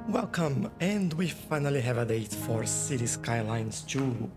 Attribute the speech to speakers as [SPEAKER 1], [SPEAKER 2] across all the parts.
[SPEAKER 1] Welcome, and we finally have a date for Cities Skylines 2.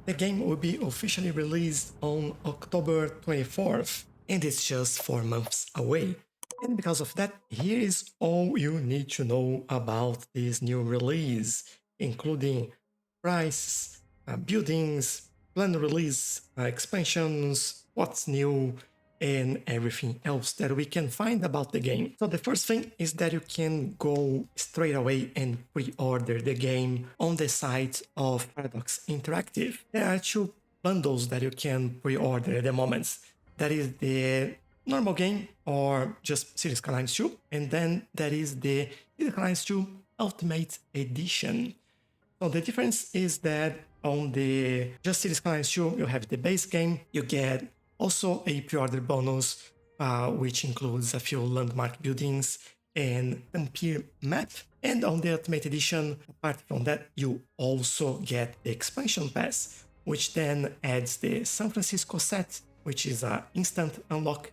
[SPEAKER 1] The game will be officially released on October 24th, and it's just 4 months away. And because of that, here is all you need to know about this new release, including price, buildings, planned release, expansions, what's new, and everything else that we can find about the game. So the first thing is that you can go straight away and pre-order the game on the site of Paradox Interactive. There are two bundles that you can pre-order at the moment. That is the normal game or just Cities Skylines 2, and then that is the Cities Skylines 2 Ultimate Edition. So the difference is that on the just Cities Skylines 2, you have the base game, you get also a pre-order bonus, which includes a few landmark buildings and a peer map. And on the Ultimate Edition, apart from that, you also get the expansion pass, which then adds the San Francisco set, which is an instant unlock.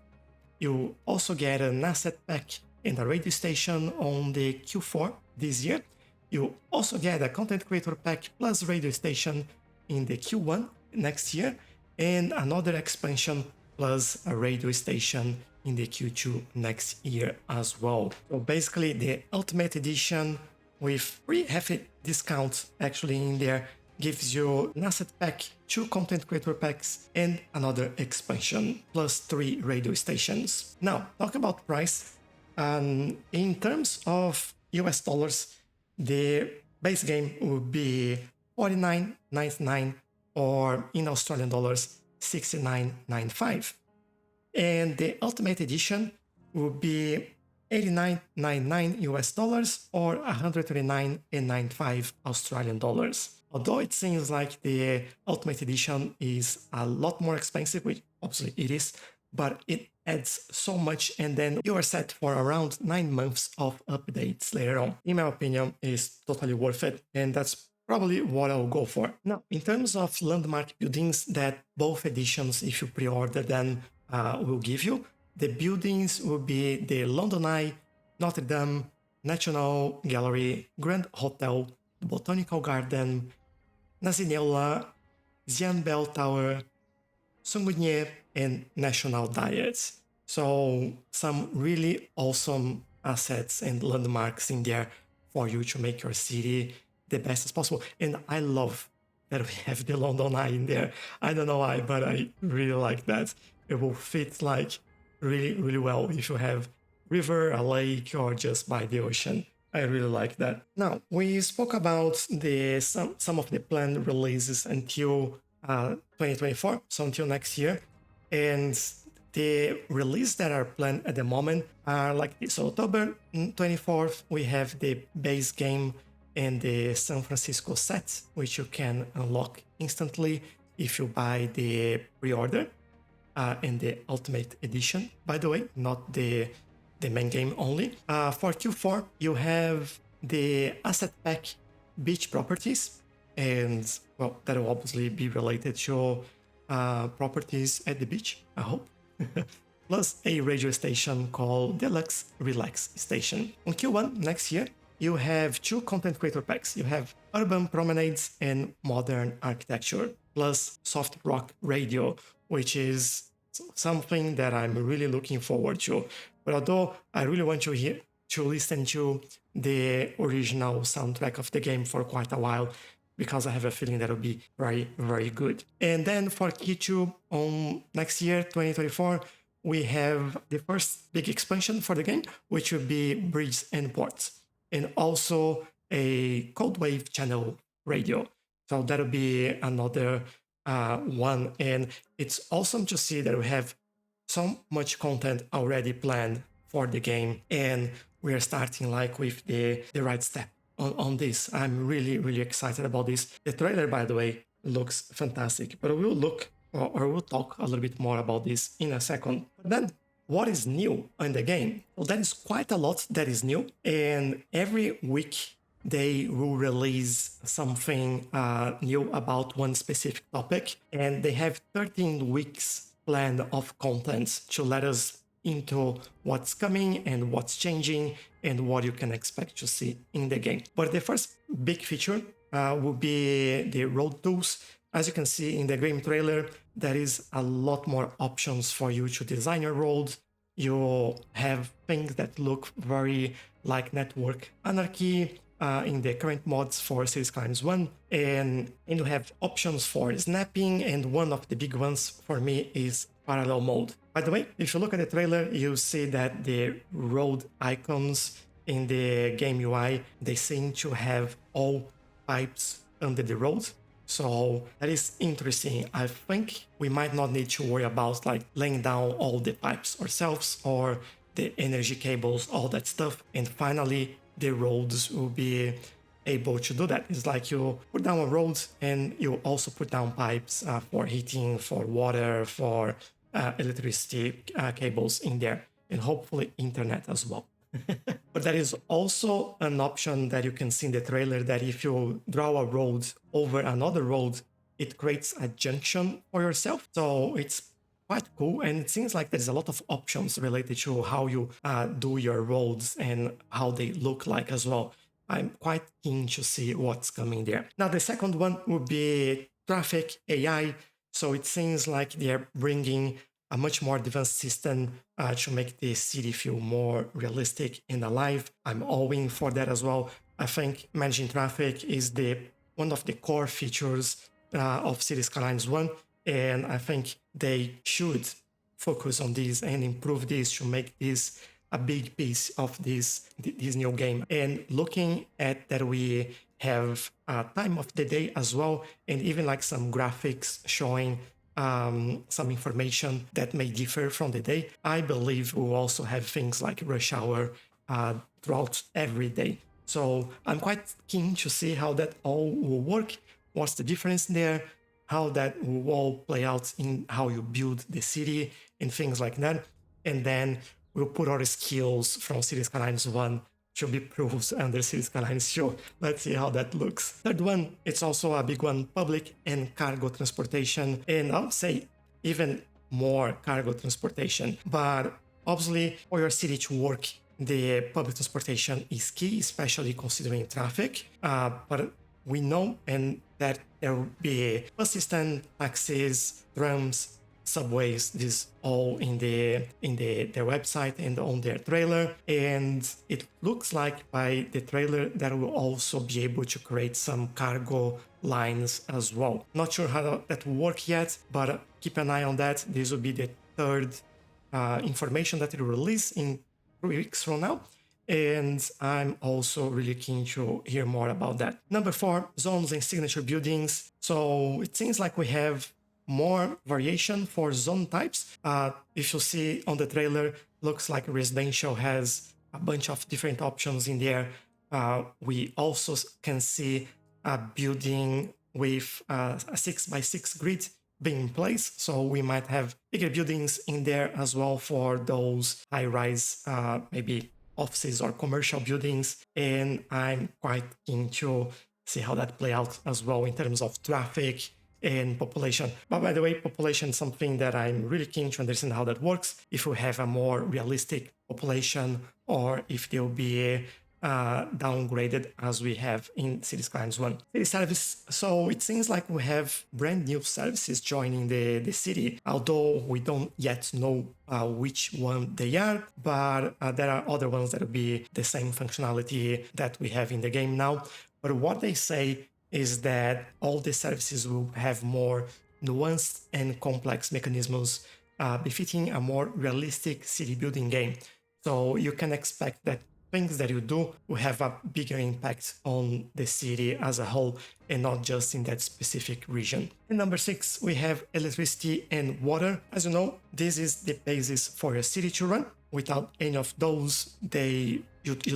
[SPEAKER 1] You also get an asset pack and a radio station on the Q4 this year. You also get a content creator pack plus radio station in the Q1 next year, and another expansion plus a radio station in the Q2 next year as well. So basically the Ultimate Edition with pretty hefty discount actually in there gives you an asset pack, 2 content creator packs, and another expansion, plus 3 radio stations. Now, talk about price. In terms of US dollars, the base game would be $49.99 or in Australian dollars, $69.95. And the Ultimate Edition would be $89.99 US dollars or $139.95 Australian dollars. Although it seems like the Ultimate Edition is a lot more expensive, which obviously it is, but it adds so much, and then you are set for around 9 months of updates later on. In my opinion, is totally worth it, and that's probably what I'll go for. Now, in terms of landmark buildings that both editions, if you pre-order them, will give you, the buildings will be the London Eye, Notre Dame, National Gallery, Grand Hotel, the Botanical Garden, Nazineula, Xian Bell Tower, Songunier, and National Diets. So some really awesome assets and landmarks in there for you to make your city the best as possible. And I love that we have the London Eye in there. I don't know why, but I really like that. It will fit like really, really well if you have river, a lake, or just by the ocean. I really like that. Now, we spoke about some of the planned releases until 2024, so until next year. And the releases that are planned at the moment are like this. So October 24th, we have the base game and the San Francisco set, which you can unlock instantly if you buy the pre-order and the Ultimate Edition, by the way, not the main game only. For Q4, you have the asset pack beach properties, and well, that will obviously be related to properties at the beach, I hope. Plus a radio station called Deluxe Relax Station. On Q1 next year, you have 2 content creator packs. You have Urban Promenades and Modern Architecture, plus Soft Rock Radio, which is something that I'm really looking forward to. But although I really want to listen to the original soundtrack of the game for quite a while, because I have a feeling that will be very, very good. And then for Q2 on next year, 2024, we have the first big expansion for the game, which will be Bridges and Ports, and also a Cold Wave channel radio. So that'll be another one. And it's awesome to see that we have so much content already planned for the game, and we are starting like with the right step on this. I'm really, really excited about this. The trailer, by the way, looks fantastic, but we'll look or we'll talk a little bit more about this in a second. But then, what is new in the game? Well, there is quite a lot that is new, and every week they will release something new about one specific topic, and they have 13 weeks planned of content to let us into what's coming and what's changing and what you can expect to see in the game. But the first big feature will be the road tools. As you can see in the game trailer, there is a lot more options for you to design your roads. You have things that look very like Network Anarchy in the current mods for Cities Skylines 1, and you have options for snapping, and one of the big ones for me is parallel mode. By the way, if you look at the trailer, you see that the road icons in the game UI, they seem to have all pipes under the road. So that is interesting. I think we might not need to worry about like laying down all the pipes ourselves or the energy cables, all that stuff. And finally, the roads will be able to do that. It's like you put down a road and you also put down pipes for heating, for water, for electricity cables in there, and hopefully internet as well. But there is also an option that you can see in the trailer that if you draw a road over another road, it creates a junction for yourself. So it's quite cool, and it seems like there's a lot of options related to how you do your roads and how they look like as well. I'm quite keen to see what's coming there. Now, the second one would be traffic AI. So it seems like they're bringing a much more advanced system to make the city feel more realistic and alive. I'm all in for that as well. I think managing traffic is one of the core features of Cities Skylines 1, and I think they should focus on this and improve this to make this a big piece of this new game. And looking at that, we have time of the day as well, and even like some graphics showing some information that may differ from the day. I believe we'll also have things like rush hour throughout every day. So I'm quite keen to see how that all will work, what's the difference there, how that will all play out in how you build the city and things like that. And then we'll put our skills from Cities Skylines 1 to be proved under Cities Skylines 2. Let's see how that looks. Third one, it's also a big one, public and cargo transportation. And I would say even more cargo transportation. But obviously, for your city to work, the public transportation is key, especially considering traffic. But we know and that there will be bus system, taxis, trams, subways, this all in their website and on their trailer. And it looks like by the trailer that will also be able to create some cargo lines as well. Not sure how that will work yet, but keep an eye on that. This will be the third information that it will release in 3 weeks from now. And I'm also really keen to hear more about that. Number 4, zones and signature buildings. So it seems like we have more variation for zone types. If you see on the trailer, looks like residential has a bunch of different options in there. We also can see a building with a 6x6 grid being in place. So we might have bigger buildings in there as well for those high-rise, maybe offices or commercial buildings. And I'm quite keen to see how that play out as well in terms of traffic and population. But by the way, population is something that I'm really keen to understand how that works. If we have a more realistic population or if they'll be downgraded as we have in Cities Skylines 1. City service. So it seems like we have brand new services joining the city, although we don't yet know which one they are, but there are other ones that will be the same functionality that we have in the game now. But what they say is that all the services will have more nuanced and complex mechanisms befitting a more realistic city building game. So you can expect that things that you do will have a bigger impact on the city as a whole and not just in that specific region. And number 6, we have electricity and water. As you know, this is the basis for a city to run. Without any of those, you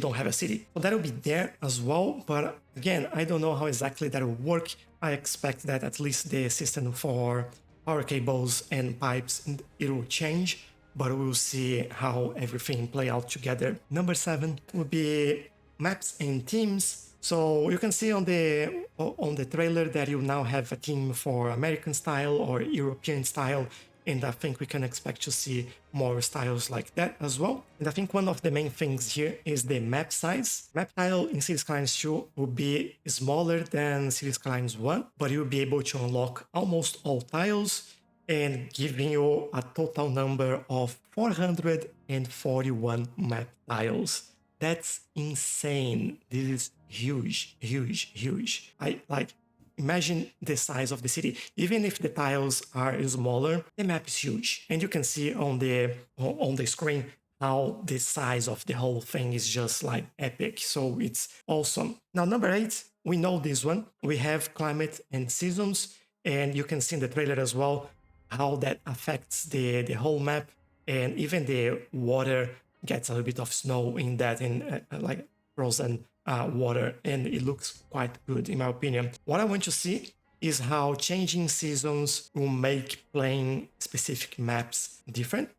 [SPEAKER 1] don't have a city. So that will be there as well. But again, I don't know how exactly that will work. I expect that at least the system for power cables and pipes, it will change, but we'll see how everything play out together. Number 7 will be maps and teams. So you can see on the trailer that you now have a team for American style or European style, and I think we can expect to see more styles like that as well. And I think one of the main things here is the map size. Map tile in Cities Skylines 2 will be smaller than Cities Skylines 1, but you'll be able to unlock almost all tiles and giving you a total number of 441 map tiles. That's insane. This is huge, huge, huge. I like imagine the size of the city. Even if the tiles are smaller, the map is huge. And you can see on the screen how the size of the whole thing is just like epic. So it's awesome. Now, number 8, we know this one. We have climate and seasons, and you can see in the trailer as well how that affects the whole map, and even the water gets a little bit of snow in that, in like frozen water, and it looks quite good in my opinion. What I want to see is how changing seasons will make playing specific maps different.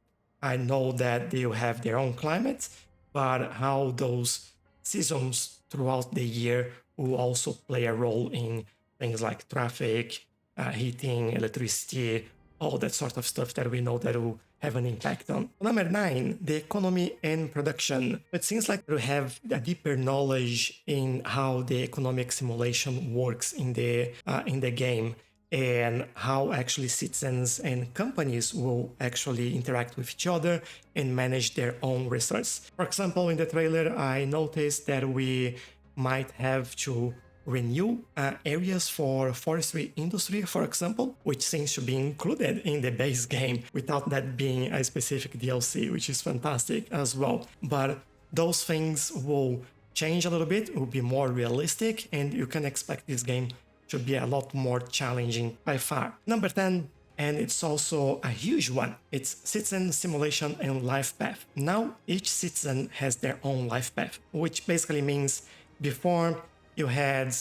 [SPEAKER 1] I know that they will have their own climate, but how those seasons throughout the year will also play a role in things like traffic, heating, electricity, all that sort of stuff that we know that will have an impact on. Number 9, the economy and production. It seems like we have a deeper knowledge in how the economic simulation works in the game, and how actually citizens and companies will actually interact with each other and manage their own resources. For example, in the trailer, I noticed that we might have to renew areas for forestry industry, for example, which seems to be included in the base game without that being a specific DLC, which is fantastic as well. But those things will change a little bit, will be more realistic, and you can expect this game to be a lot more challenging by far. Number 10, and it's also a huge one, it's citizen simulation and life path. Now each citizen has their own life path, which basically means before you had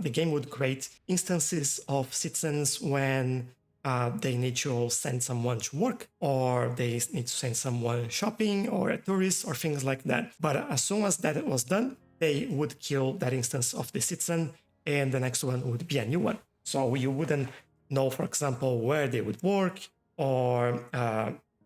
[SPEAKER 1] the game would create instances of citizens when they need to send someone to work, or they need to send someone shopping, or a tourist, or things like that. But as soon as that was done, they would kill that instance of the citizen, and the next one would be a new one. So you wouldn't know, for example, where they would work, or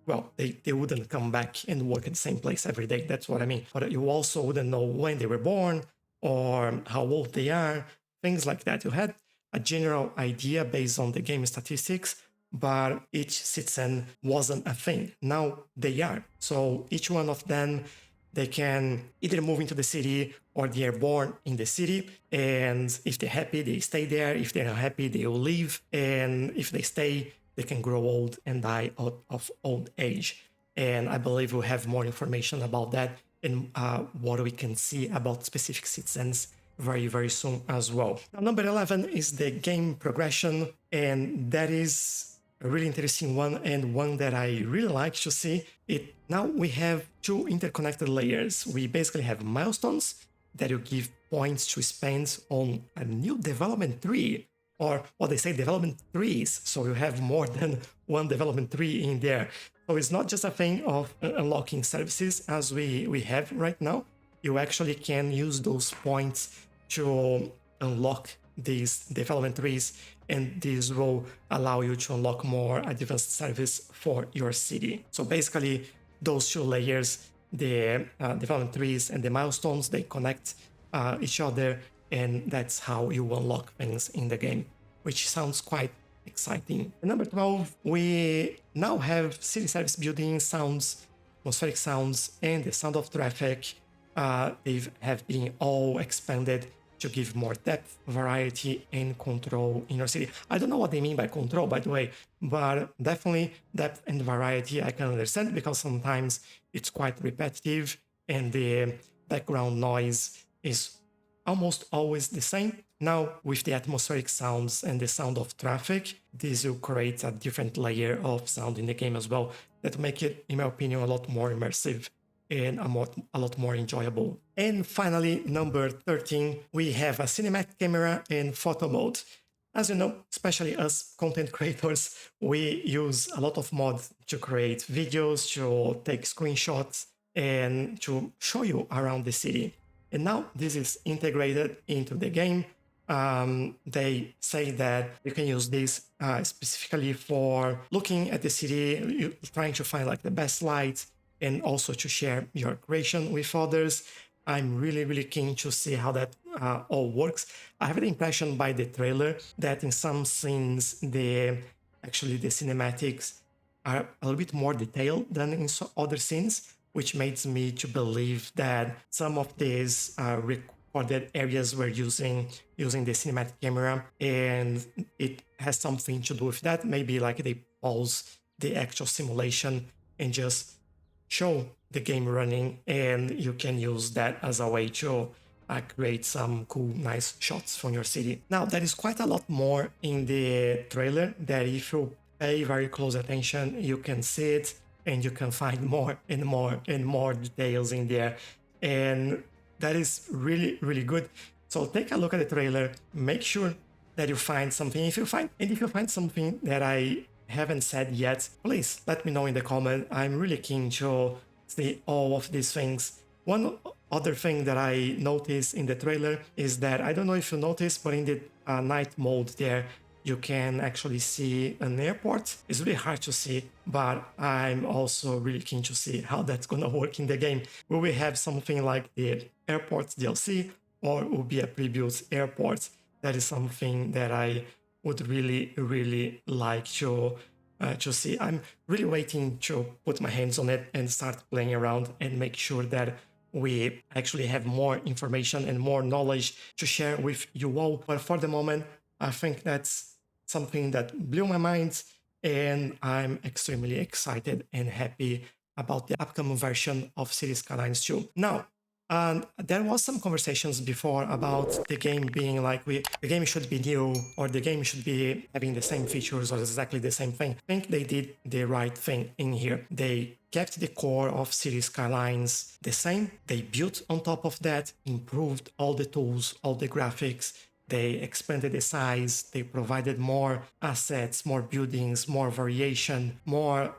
[SPEAKER 1] well, they wouldn't come back and work at the same place every day. That's what I mean. But you also wouldn't know when they were born, or how old they are, things like that. You had a general idea based on the game statistics, but each citizen wasn't a thing. Now they are. So each one of them, they can either move into the city or they are born in the city. And if they're happy, they stay there. If they're not happy, they will leave. And if they stay, they can grow old and die of old age. And I believe we'll have more information about that and what we can see about specific citizens very, very soon as well. Now, number 11 is the game progression, and that is a really interesting one, and one that I really like to see. Now we have 2 interconnected layers. We basically have milestones that you give points to spend on a new development tree, or what they say, development trees. So you have more than one development tree in there. So it's not just a thing of unlocking services as we have right now. You actually can use those points to unlock these development trees, and this will allow you to unlock more advanced service for your city. So basically, those 2 layers, the development trees and the milestones, they connect each other, and that's how you unlock things in the game, which sounds quite exciting. And number 12, we now have city service building sounds, atmospheric sounds, and the sound of traffic. They have been all expanded to give more depth, variety, and control in your city. I don't know what they mean by control, by the way, but definitely depth and variety I can understand, because sometimes it's quite repetitive and the background noise is almost always the same. Now, with the atmospheric sounds and the sound of traffic, this will create a different layer of sound in the game as well that make it, in my opinion, a lot more immersive and a lot more enjoyable. And finally, number 13, we have a cinematic camera and photo mode. As you know, especially us content creators, we use a lot of mods to create videos, to take screenshots, and to show you around the city. And now this is integrated into the game, They say that you can use this specifically for looking at the city, trying to find like the best lights, and also to share your creation with others. I'm really, really keen to see how that all works. I have the impression by the trailer that in some scenes, the cinematics are a little bit more detailed than in other scenes, which makes me to believe that some of these recorded areas were using the cinematic camera, and it has something to do with that. Maybe like they pause the actual simulation and just show the game running, and you can use that as a way to create some cool, nice shots from your city. Now, there is quite a lot more in the trailer that if you pay very close attention, you can see it and you can find more and more and more details in there. And that is really, really good. So take a look at the trailer, make sure that you find something. If you find something that I haven't said yet, please let me know in the comment. I'm really keen to see all of these things. One other thing that I noticed in the trailer is that, I don't know if you noticed, but in the night mode there, you can actually see an airport. It's really hard to see, but I'm also really keen to see how that's gonna work in the game. Will we have something like the airport DLC, or will be a previous airport? That is something that I would really, really like to see. I'm really waiting to put my hands on it and start playing around and make sure that we actually have more information and more knowledge to share with you all. But for the moment, I think that's something that blew my mind, and I'm extremely excited and happy about the upcoming version of Cities Skylines 2. Now, there was some conversations before about the game being like, the game should be new, or the game should be having the same features or exactly the same thing. I think they did the right thing in here. They kept the core of Cities Skylines the same. They built on top of that, improved all the tools, all the graphics. They expanded the size, they provided more assets, more buildings, more variation, more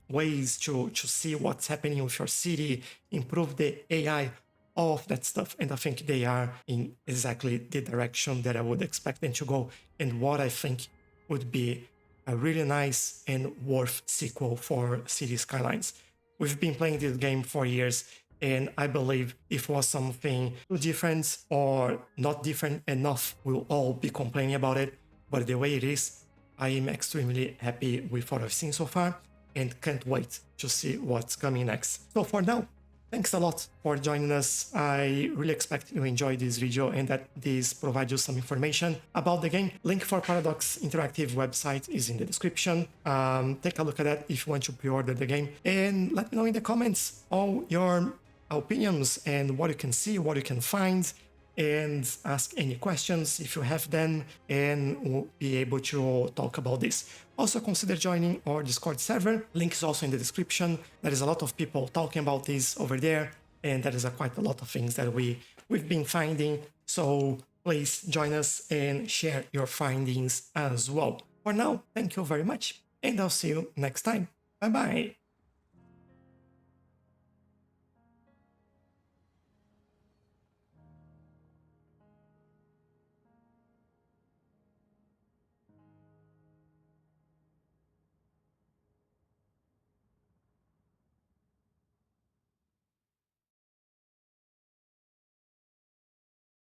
[SPEAKER 1] ways to see what's happening with your city, improve the AI, all of that stuff. And I think they are in exactly the direction that I would expect them to go, and what I think would be a really nice and worth sequel for Cities Skylines. We've been playing this game for years, and I believe if it was something too different or not different enough, we'll all be complaining about it. But the way it is, I am extremely happy with what I've seen so far and can't wait to see what's coming next. So for now, thanks a lot for joining us. I really expect you enjoyed this video and that this provides you some information about the game. Link for Paradox Interactive website is in the description. Take a look at that if you want to pre-order the game, and let me know in the comments all your opinions and what you can see, what you can find, and ask any questions if you have them, and we'll be able to talk about this. Also consider joining our Discord server. Link is also in the description. There is a lot of people talking about this over there, and there is quite a lot of things that we've been finding. So please join us and share your findings as well. For now, thank you very much, and I'll see you next time. Bye bye.